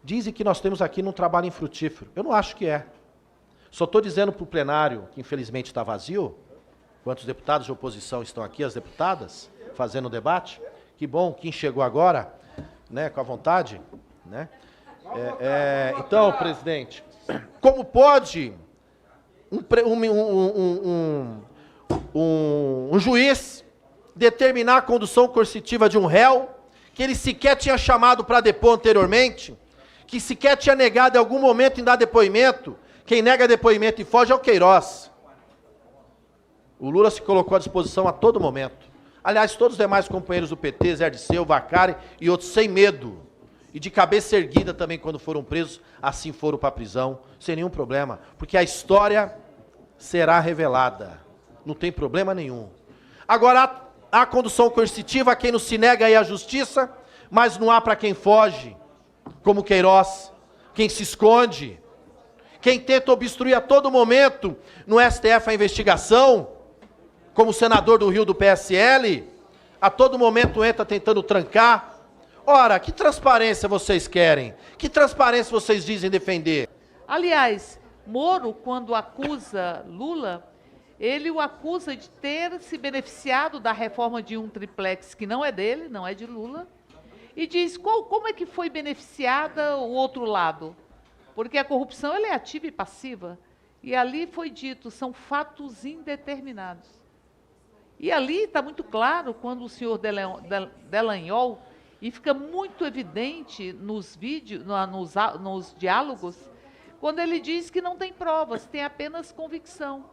Dizem que nós temos aqui num trabalho infrutífero. Eu não acho que é. Só estou dizendo para o plenário, que infelizmente está vazio, quantos deputados de oposição estão aqui, as deputadas, fazendo o debate. Que bom, quem chegou agora, né, com a vontade. Né? Então, presidente, como pode um juiz determinar a condução coercitiva de um réu que ele sequer tinha chamado para depor anteriormente, que sequer tinha negado em algum momento em dar depoimento? Quem nega depoimento e foge é o Queiroz. O Lula se colocou à disposição a todo momento. Aliás, todos os demais companheiros do PT, Zé Dirceu, Vacari e outros, sem medo. E de cabeça erguida também, quando foram presos, assim foram para a prisão, sem nenhum problema. Porque a história será revelada. Não tem problema nenhum. Agora, há condução coercitiva a quem não se nega aí à justiça, mas não há para quem foge, como Queiroz, quem se esconde, quem tenta obstruir a todo momento no STF a investigação, como o senador do Rio do PSL, a todo momento entra tentando trancar. Ora, que transparência vocês querem? Que transparência vocês dizem defender? Aliás, Moro, quando acusa Lula, ele o acusa de ter se beneficiado da reforma de um triplex que não é dele, não é de Lula, e diz como é que foi beneficiada o outro lado. Porque a corrupção ela é ativa e passiva. E ali foi dito, são fatos indeterminados. E ali está muito claro, quando o senhor Dallagnol, e fica muito evidente nos vídeos, nos diálogos, quando ele diz que não tem provas, tem apenas convicção.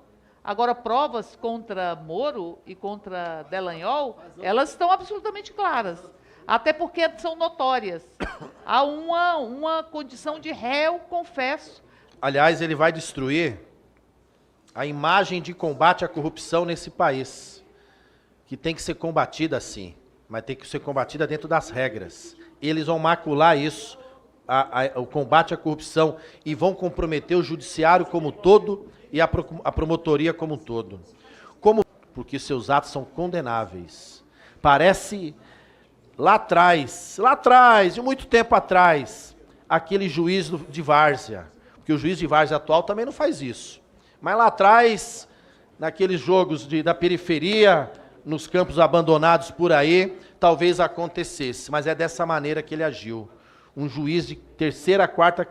Agora, provas contra Moro e contra Dallagnol, elas estão absolutamente claras. Até porque são notórias. Há uma condição de réu, confesso. Aliás, ele vai destruir a imagem de combate à corrupção nesse país, que tem que ser combatida sim, mas tem que ser combatida dentro das regras. Eles vão macular isso, o combate à corrupção, e vão comprometer o judiciário como um todo e a promotoria como um todo. Porque seus atos são condenáveis. Parece lá atrás, de muito tempo atrás, aquele juiz de várzea, porque o juiz de várzea atual também não faz isso. Mas lá atrás, naqueles jogos da periferia, nos campos abandonados por aí, talvez acontecesse, mas é dessa maneira que ele agiu. Um juiz de terceira, quarta,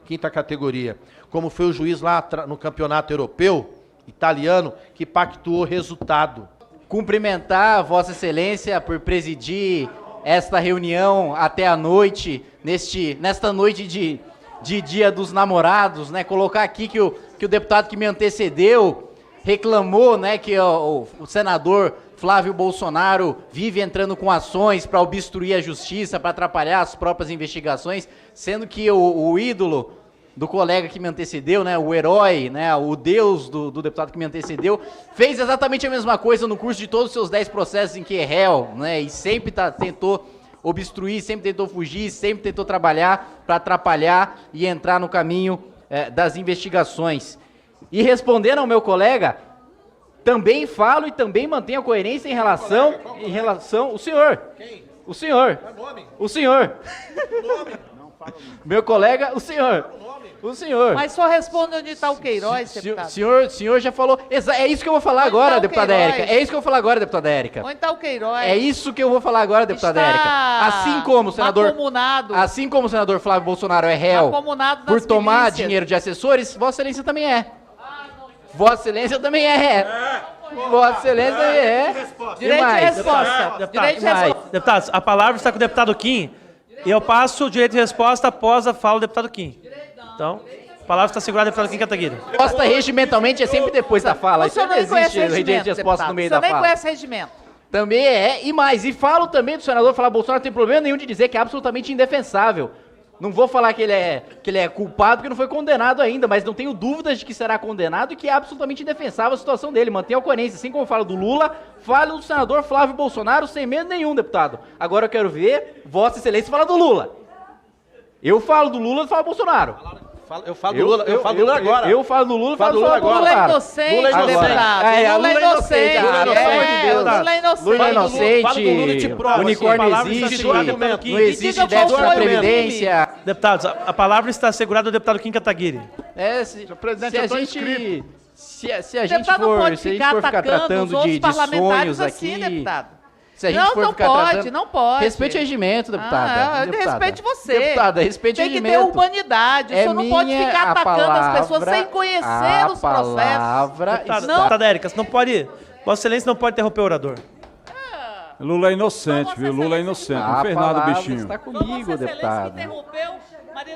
quinta categoria, como foi o juiz lá no campeonato europeu, italiano, que pactuou resultado. Cumprimentar Vossa Excelência por presidir esta reunião até a noite, nesta noite de Dia dos Namorados, né? Colocar aqui que o deputado que me antecedeu reclamou, né, que o senador Flávio Bolsonaro vive entrando com ações para obstruir a justiça, para atrapalhar as próprias investigações, sendo que o ídolo do colega que me antecedeu, né, o herói, né, o deus do deputado que me antecedeu, fez exatamente a mesma coisa no curso de todos os seus 10 processos em que é réu, né, e sempre tentou obstruir, sempre tentou fugir, sempre tentou trabalhar para atrapalhar e entrar no caminho das investigações. E respondendo ao meu colega, também falo e também mantenho a coerência em relação... O senhor. Quem? O senhor. O senhor. Meu colega, o senhor. O senhor. Mas só responda onde está o Queiroz, deputado. O senhor já falou... É isso que eu vou falar agora, deputada Érica. É isso que eu vou falar agora, deputada Érica. Onde está o Queiroz? É isso que eu vou falar agora, deputada Érica. Assim como o senador Flávio Bolsonaro é réu por tomar dinheiro de assessores, Vossa Excelência também é. Vossa Excelência também é. Vossa Excelência também é. Direito de resposta. Direito de resposta. Deputados, a palavra está com o deputado Kim e eu passo o direito de resposta após a fala do deputado Kim. Então, a palavra está segurada do deputado Kim Kataguiri. Resposta regimentalmente é sempre depois da fala. Isso não existe o direito de resposta no meio da fala. Você nem conhece regimento. Também é, e mais. E falo também do senador Flávio Bolsonaro, não tem problema nenhum de dizer que é absolutamente indefensável. Não vou falar que ele é culpado porque não foi condenado ainda, mas não tenho dúvidas de que será condenado e que é absolutamente indefensável a situação dele. Mantenha a coerência. Assim como eu falo do Lula, falo do senador Flávio Bolsonaro sem medo nenhum, deputado. Agora eu quero ver Vossa Excelência falar do Lula. Eu falo do Lula e do Flávio Bolsonaro. Eu falo do Lula, eu falo do Lula agora. Eu falo do Lula, Falo do Lula agora. Lula é Cara. inocente, Lula é inocente. deputado. Lula é inocente. Lula é inocente. Lula é inocente. Fala do Lula e te prova. Unicórnio A palavra está existe. segurada, deputado Kim. Não existe Diga déficit qual na foi o Previdência. Deputados, a palavra está assegurada ao deputado Kim Kataguiri. Se a gente... Se a gente Deputado não pode for ficar ficar atacando tratando os outros de parlamentares sonhos assim, aqui... deputado. Se a gente for Não ficar pode, tratando... não pode. Respeite o regimento, deputada. Respeite você. Deputada, respeite o Tem que regimento. ter humanidade. O senhor não pode ficar atacando as pessoas sem conhecer os processos. Deputada Érica, você não pode... Vossa Excelência não pode interromper o orador. Lula é inocente, viu? Lula é inocente. Não fez nada, bichinho. Está comigo, deputada.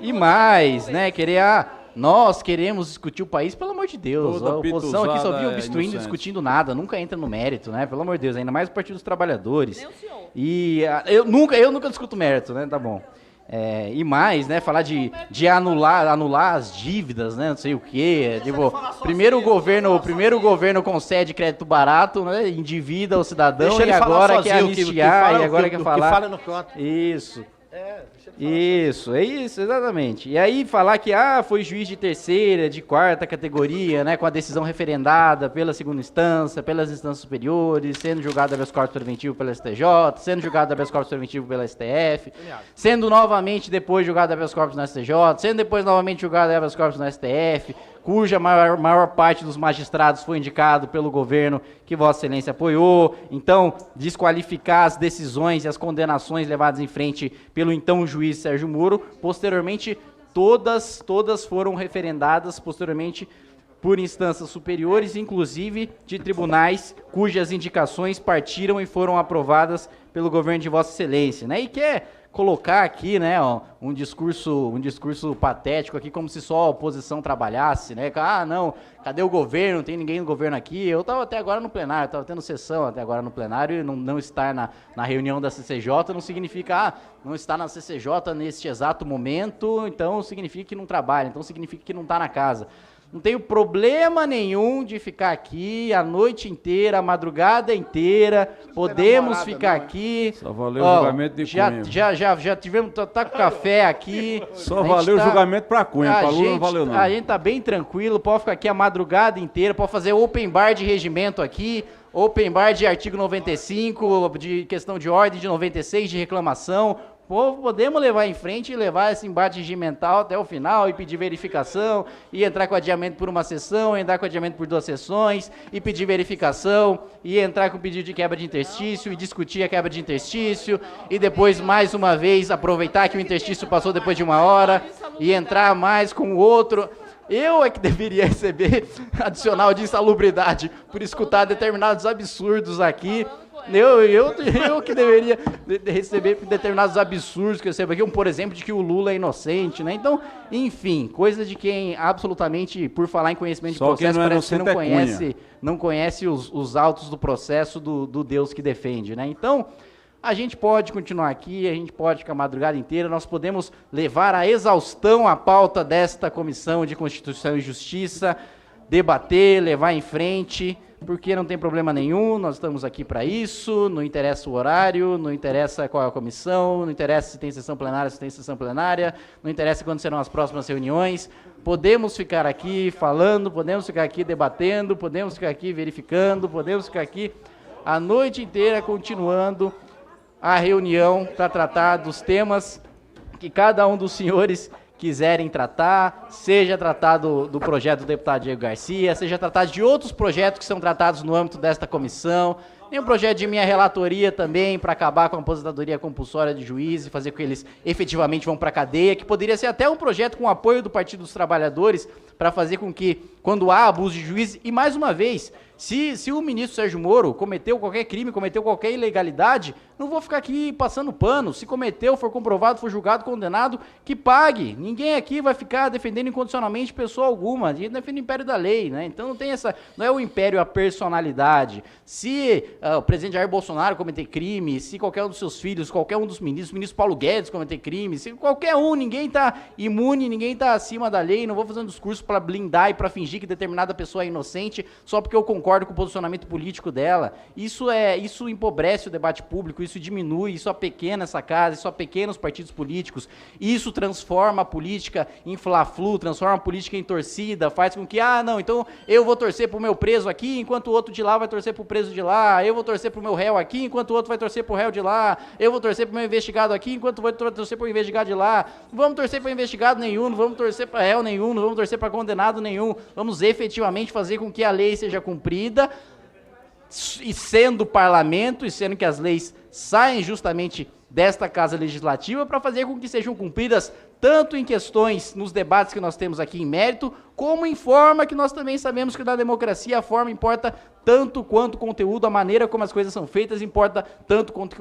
E E mais, né? Nós queremos discutir o país, pelo amor de Deus. Toda A oposição aqui só pituzada vive é obstruindo, inocente. discutindo nada, nunca entra no mérito, né? Pelo amor de Deus, ainda mais o Partido dos Trabalhadores. Nem o senhor. E eu nunca discuto mérito, né? Tá bom. E mais, né? Falar de anular as dívidas, né? Não sei o quê. Tipo, primeiro o governo concede crédito barato, né? Endivida o cidadão Deixa e ele falar agora quer sozinho, anistiar e agora quer falar. Que fala no canto. Isso. Isso, exatamente. E aí falar que foi juiz de terceira, de quarta categoria, né, com a decisão referendada pela segunda instância, pelas instâncias superiores, sendo julgado habeas corpus preventivo pela STJ, sendo julgado habeas corpus preventivo pela STF, sendo novamente depois julgado habeas corpus na STJ, sendo depois novamente julgado habeas corpus na STF, cuja maior parte dos magistrados foi indicado pelo governo que Vossa Excelência apoiou. Então, desqualificar as decisões e as condenações levadas em frente pelo então juiz Sérgio Moro. Posteriormente, todas foram referendadas posteriormente por instâncias superiores, inclusive de tribunais cujas indicações partiram e foram aprovadas pelo governo de Vossa Excelência, né? E quer colocar aqui, né, um discurso patético aqui, como se só a oposição trabalhasse, né? Não, cadê o governo? Não tem ninguém no governo aqui. Eu estava até agora no plenário, estava tendo sessão até agora no plenário, e não estar na reunião da CCJ não significa, não estar na CCJ neste exato momento, então significa que não trabalha, então significa que não está na casa. Não tenho problema nenhum de ficar aqui a noite inteira, a madrugada inteira. Podemos ficar aqui. Só valeu o julgamento de Cunha. Já tivemos, tá com café aqui. Só valeu o julgamento pra Cunha, pra Lula não valeu não. A gente tá bem tranquilo, pode ficar aqui a madrugada inteira, pode fazer open bar de regimento aqui, open bar de artigo 95, de questão de ordem de 96, de reclamação. Podemos levar em frente e levar esse embate regimental até o final e pedir verificação, e entrar com adiamento por uma sessão, entrar com adiamento por 2 sessões, e pedir verificação, e entrar com pedido de quebra de interstício, e discutir a quebra de interstício, e depois, mais uma vez, aproveitar que o interstício passou depois de 1 hora, e entrar mais com o outro. Eu é que deveria receber adicional de insalubridade por escutar determinados absurdos aqui. Eu que deveria receber determinados absurdos que eu recebo aqui, por exemplo, de que o Lula é inocente, né? Então, enfim, coisa de quem absolutamente, por falar em conhecimento de processo, parece que não conhece os autos do processo do Deus que defende, né? Então, a gente pode continuar aqui, a gente pode ficar a madrugada inteira, nós podemos levar à exaustão a pauta desta Comissão de Constituição e Justiça, debater, levar em frente, porque não tem problema nenhum, nós estamos aqui para isso, não interessa o horário, não interessa qual é a comissão, não interessa se tem sessão plenária, se tem sessão plenária, não interessa quando serão as próximas reuniões. Podemos ficar aqui falando, podemos ficar aqui debatendo, podemos ficar aqui verificando, podemos ficar aqui a noite inteira continuando a reunião para tratar dos temas que cada um dos senhores quiserem tratar, seja tratado do projeto do deputado Diego Garcia, seja tratado de outros projetos que são tratados no âmbito desta comissão, tem um projeto de minha relatoria também para acabar com a aposentadoria compulsória de juízes e fazer com que eles efetivamente vão para a cadeia, que poderia ser até um projeto com apoio do Partido dos Trabalhadores para fazer com que, quando há abuso de juízes, e mais uma vez, se o ministro Sérgio Moro cometeu qualquer crime, cometeu qualquer ilegalidade, não vou ficar aqui passando pano. Se cometeu, for comprovado, for julgado, condenado, que pague. Ninguém aqui vai ficar defendendo incondicionalmente pessoa alguma. A gente defende o império da lei, né? Então não é o império a personalidade. Se o presidente Jair Bolsonaro cometer crime, se qualquer um dos seus filhos, qualquer um dos ministros, o ministro Paulo Guedes cometer crime, se qualquer um, ninguém está imune, ninguém está acima da lei, não vou fazer um discurso para blindar e para fingir que determinada pessoa é inocente só porque eu concordo com o posicionamento político dela. Isso empobrece o debate público, isso diminui, isso apequena essa casa, isso apequena os partidos políticos, isso transforma a política em fla-flu, transforma a política em torcida, faz com que, não, então eu vou torcer pro meu preso aqui, enquanto o outro de lá vai torcer pro preso de lá, eu vou torcer pro meu réu aqui, enquanto o outro vai torcer pro réu de lá, eu vou torcer pro meu investigado aqui, enquanto o outro vai torcer pro investigado de lá, não vamos torcer pro investigado nenhum, não vamos torcer para réu nenhum, não vamos torcer para condenado nenhum, vamos efetivamente fazer com que a lei seja cumprida, e sendo o parlamento, e sendo que as leis saem justamente desta Casa Legislativa para fazer com que sejam cumpridas tanto em questões nos debates que nós temos aqui em mérito, como em forma que nós também sabemos que na democracia a forma importa tanto quanto o conteúdo, a maneira como as coisas são feitas importa tanto quanto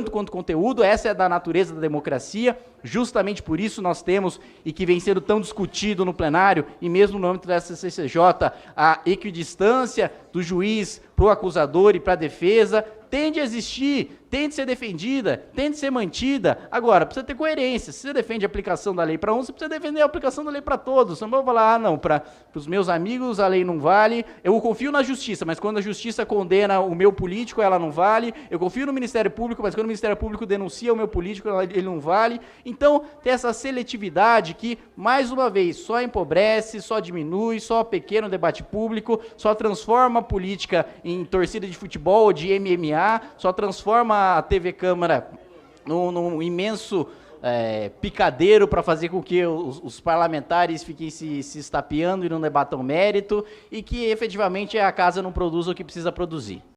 o conteúdo, essa é da natureza da democracia, justamente por isso nós temos, e que vem sendo tão discutido no plenário, e mesmo no âmbito da CCJ, a equidistância do juiz para o acusador e para a defesa, tende a existir, tende a ser defendida, tende a ser mantida. Agora, precisa ter coerência. Se você defende a aplicação da lei para um, você precisa defender a aplicação da lei para todos. Não vou falar, não, para os meus amigos a lei não vale. Eu confio na justiça, mas quando a justiça condena o meu político, ela não vale. Eu confio no Ministério Público, mas quando o Ministério Público denuncia o meu político, ele não vale. Então, tem essa seletividade que, mais uma vez, só empobrece, só diminui, só pequena o debate público, só transforma a política em torcida de futebol ou de MMA, só transforma a TV Câmara num imenso picadeiro para fazer com que os parlamentares fiquem se estapeando e não debatam mérito, e que efetivamente a casa não produza o que precisa produzir.